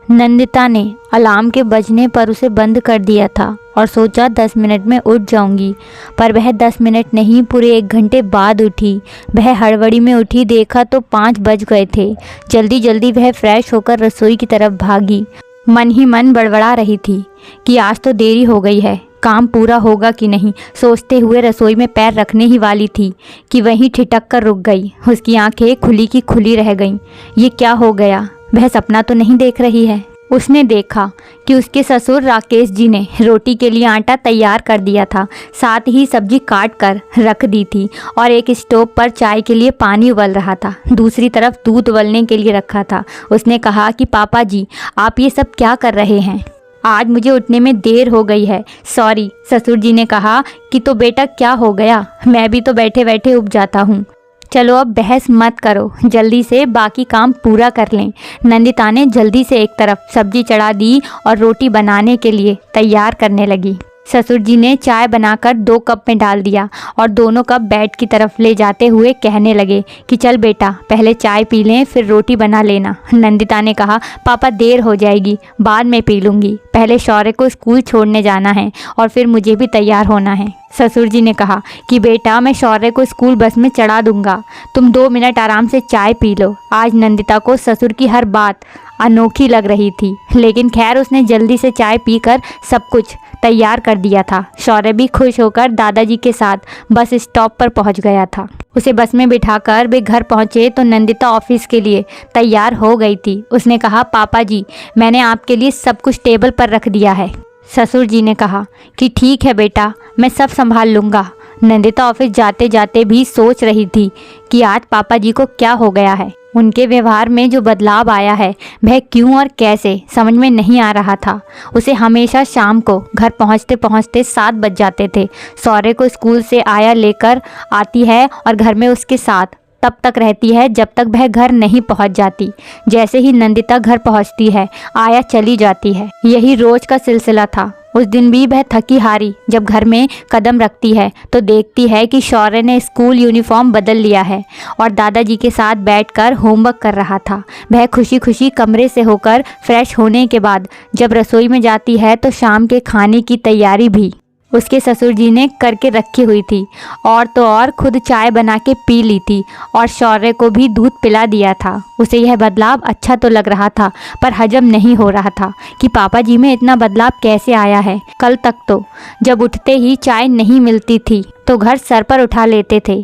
नंदिता ने अलार्म के बजने पर उसे बंद कर दिया था और सोचा 10 मिनट में उठ जाऊंगी, पर वह 10 मिनट नहीं पूरे 1 घंटे बाद उठी। वह हड़बड़ी में उठी, देखा तो 5 बज गए थे। जल्दी जल्दी वह फ्रेश होकर रसोई की तरफ भागी। मन ही मन बड़बड़ा रही थी कि आज तो देरी हो गई है, काम पूरा होगा कि नहीं। सोचते हुए रसोई में पैर रखने ही वाली थी कि वहीं ठिठक कर रुक गई। उसकी आंखें खुली की खुली रह गईं। ये क्या हो गया? वह सपना तो नहीं देख रही है। उसने देखा कि उसके ससुर राकेश जी ने रोटी के लिए आटा तैयार कर दिया था, साथ ही सब्जी काट कर रख दी थी और एक स्टोव पर चाय के लिए पानी उबल रहा था। दूसरी तरफ दूध उबलने के लिए रखा था। उसने कहा कि पापा जी, आप ये सब क्या कर रहे हैं? आज मुझे उठने में देर हो गई है, सॉरी। ससुर जी ने कहा कि तो बेटा क्या हो गया, मैं भी तो बैठे बैठे उब जाता हूँ। चलो अब बहस मत करो, जल्दी से बाकी काम पूरा कर लें। नंदिता ने जल्दी से एक तरफ सब्जी चढ़ा दी और रोटी बनाने के लिए तैयार करने लगी। ससुर जी ने चाय बनाकर 2 कप में डाल दिया और दोनों कप बेड की तरफ ले जाते हुए कहने लगे कि चल बेटा, पहले चाय पी लें फिर रोटी बना लेना। नंदिता ने कहा, पापा देर हो जाएगी, बाद में पी लूँगी, पहले शौर्य को स्कूल छोड़ने जाना है और फिर मुझे भी तैयार होना है। ससुर जी ने कहा कि बेटा, मैं शौर्य को स्कूल बस में चढ़ा दूंगा, तुम 2 मिनट आराम से चाय पी लो। आज नंदिता को ससुर की हर बात अनोखी लग रही थी, लेकिन खैर उसने जल्दी से चाय पीकर सब कुछ तैयार कर दिया था। शौर्य भी खुश होकर दादाजी के साथ बस स्टॉप पर पहुंच गया था। उसे बस में बिठाकर वे घर पहुंचे तो नंदिता ऑफिस के लिए तैयार हो गई थी। उसने कहा, पापा जी, मैंने आपके लिए सब कुछ टेबल पर रख दिया है। ससुर जी ने कहा कि ठीक है बेटा, मैं सब संभाल लूँगा। नंदिता ऑफिस जाते जाते भी सोच रही थी कि आज पापा जी को क्या हो गया है। उनके व्यवहार में जो बदलाव आया है वह क्यों और कैसे समझ में नहीं आ रहा था। उसे हमेशा शाम को घर पहुंचते पहुंचते 7 बज जाते थे। शौर्य को स्कूल से आया लेकर आती है और घर में उसके साथ तब तक रहती है जब तक वह घर नहीं पहुंच जाती। जैसे ही नंदिता घर पहुंचती है, आया चली जाती है। यही रोज का सिलसिला था। उस दिन भी वह थकी हारी जब घर में कदम रखती है तो देखती है कि शौर्य ने स्कूल यूनिफॉर्म बदल लिया है और दादाजी के साथ बैठकर होमवर्क कर रहा था। वह खुशी खुशी कमरे से होकर फ्रेश होने के बाद जब रसोई में जाती है तो शाम के खाने की तैयारी भी उसके ससुर जी ने करके रखी हुई थी और तो और खुद चाय बना के पी ली थी और शौर्य को भी दूध पिला दिया था। उसे यह बदलाव अच्छा तो लग रहा था, पर हजम नहीं हो रहा था कि पापा जी में इतना बदलाव कैसे आया है। कल तक तो जब उठते ही चाय नहीं मिलती थी तो घर सर पर उठा लेते थे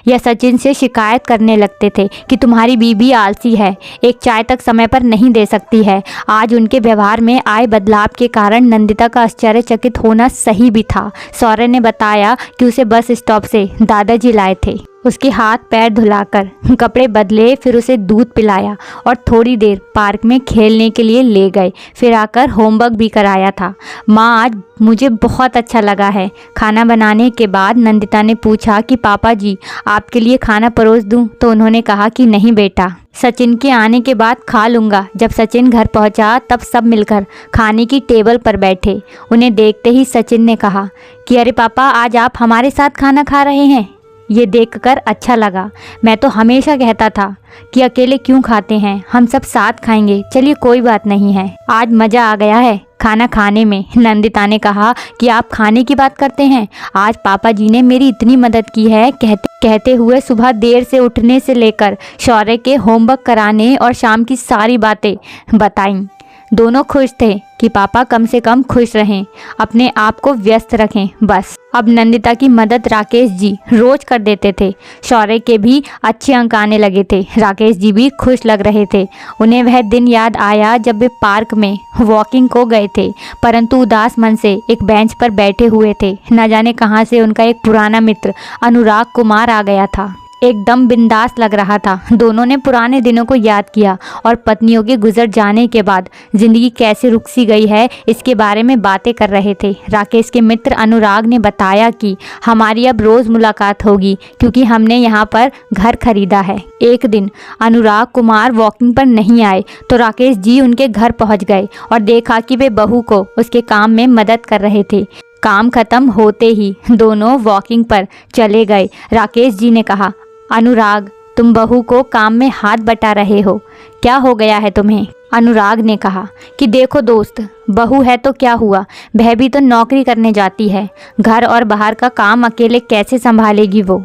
या सचिन से शिकायत करने लगते थे कि तुम्हारी बीबी आलसी है, एक चाय तक समय पर नहीं दे सकती है। आज उनके व्यवहार में आए बदलाव के कारण नंदिता का आश्चर्यचकित होना सही भी था। शौर्य ने बताया कि उसे बस स्टॉप से दादाजी लाए थे। उसके हाथ पैर धुलाकर कपड़े बदले, फिर उसे दूध पिलाया और थोड़ी देर पार्क में खेलने के लिए ले गए। फिर आकर होमवर्क भी कराया था। माँ, आज मुझे बहुत अच्छा लगा है। खाना बनाने के बाद नंदिता ने पूछा कि पापा जी, आपके लिए खाना परोस दूं? तो उन्होंने कहा कि नहीं बेटा, सचिन के आने के बाद खा लूँगा। जब सचिन घर पहुँचा तब सब मिलकर खाने की टेबल पर बैठे। उन्हें देखते ही सचिन ने कहा कि अरे पापा, आज आप हमारे साथ खाना खा रहे हैं, ये देखकर अच्छा लगा। मैं तो हमेशा कहता था कि अकेले क्यों खाते हैं, हम सब साथ खाएंगे। चलिए कोई बात नहीं है, आज मज़ा आ गया है खाना खाने में। नंदिता ने कहा कि आप खाने की बात करते हैं, आज पापा जी ने मेरी इतनी मदद की है। कहते हुए सुबह देर से उठने से लेकर शौर्य के होमवर्क कराने और शाम की सारी बातें बताईं। दोनों खुश थे कि पापा कम से कम खुश रहें, अपने आप को व्यस्त रखें बस। अब नंदिता की मदद राकेश जी रोज कर देते थे। शौर्य के भी अच्छे अंक आने लगे थे। राकेश जी भी खुश लग रहे थे। उन्हें वह दिन याद आया जब वे पार्क में वॉकिंग को गए थे, परंतु उदास मन से एक बेंच पर बैठे हुए थे। न जाने कहां से उनका एक पुराना मित्र अनुराग कुमार आ गया था। एकदम बिंदास लग रहा था। दोनों ने पुराने दिनों को याद किया और पत्नियों के गुजर जाने के बाद जिंदगी कैसे रुक सी गई है इसके बारे में बातें कर रहे थे। राकेश के मित्र अनुराग ने बताया कि हमारी अब रोज़ मुलाकात होगी क्योंकि हमने यहाँ पर घर खरीदा है। एक दिन अनुराग कुमार वॉकिंग पर नहीं आए तो राकेश जी उनके घर पहुँच गए और देखा कि वे बहू को उसके काम में मदद कर रहे थे। काम खत्म होते ही दोनों वॉकिंग पर चले गए। राकेश जी ने कहा, अनुराग, तुम बहू को काम में हाथ बटा रहे हो, क्या हो गया है तुम्हें? अनुराग ने कहा कि देखो दोस्त, बहू है तो क्या हुआ, वह भी तो नौकरी करने जाती है, घर और बाहर का काम अकेले कैसे संभालेगी वो।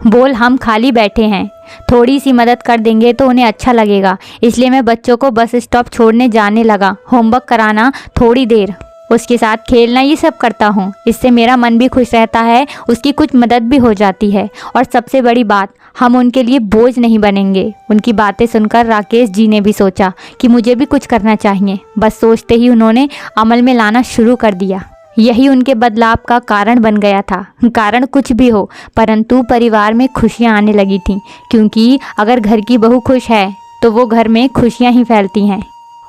बोल हम खाली बैठे हैं, थोड़ी सी मदद कर देंगे तो उन्हें अच्छा लगेगा, इसलिए मैं बच्चों को बस स्टॉप छोड़ने जाने लगा, होमवर्क कराना, थोड़ी देर उसके साथ खेलना, ये सब करता हूँ। इससे मेरा मन भी खुश रहता है, उसकी कुछ मदद भी हो जाती है और सबसे बड़ी बात, हम उनके लिए बोझ नहीं बनेंगे। उनकी बातें सुनकर राकेश जी ने भी सोचा कि मुझे भी कुछ करना चाहिए। बस सोचते ही उन्होंने अमल में लाना शुरू कर दिया। यही उनके बदलाव का कारण बन गया था। कारण कुछ भी हो, परंतु परिवार में खुशियाँ आने लगी थीं, क्योंकि अगर घर की बहू खुश है तो वो घर में खुशियाँ ही फैलती हैं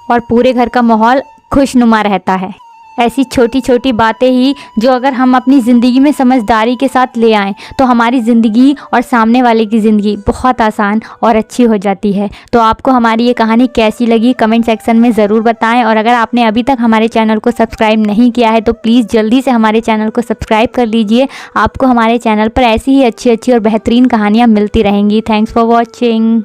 और पूरे घर का माहौल खुशनुमा रहता है। ऐसी छोटी छोटी बातें ही जो अगर हम अपनी ज़िंदगी में समझदारी के साथ ले आएँ तो हमारी ज़िंदगी और सामने वाले की ज़िंदगी बहुत आसान और अच्छी हो जाती है। तो आपको हमारी ये कहानी कैसी लगी कमेंट सेक्शन में ज़रूर बताएं, और अगर आपने अभी तक हमारे चैनल को सब्सक्राइब नहीं किया है तो प्लीज़ जल्दी से हमारे चैनल को सब्सक्राइब कर लीजिए। आपको हमारे चैनल पर ऐसी ही अच्छी अच्छी और बेहतरीन कहानियाँ मिलती रहेंगी। Thanks for watching.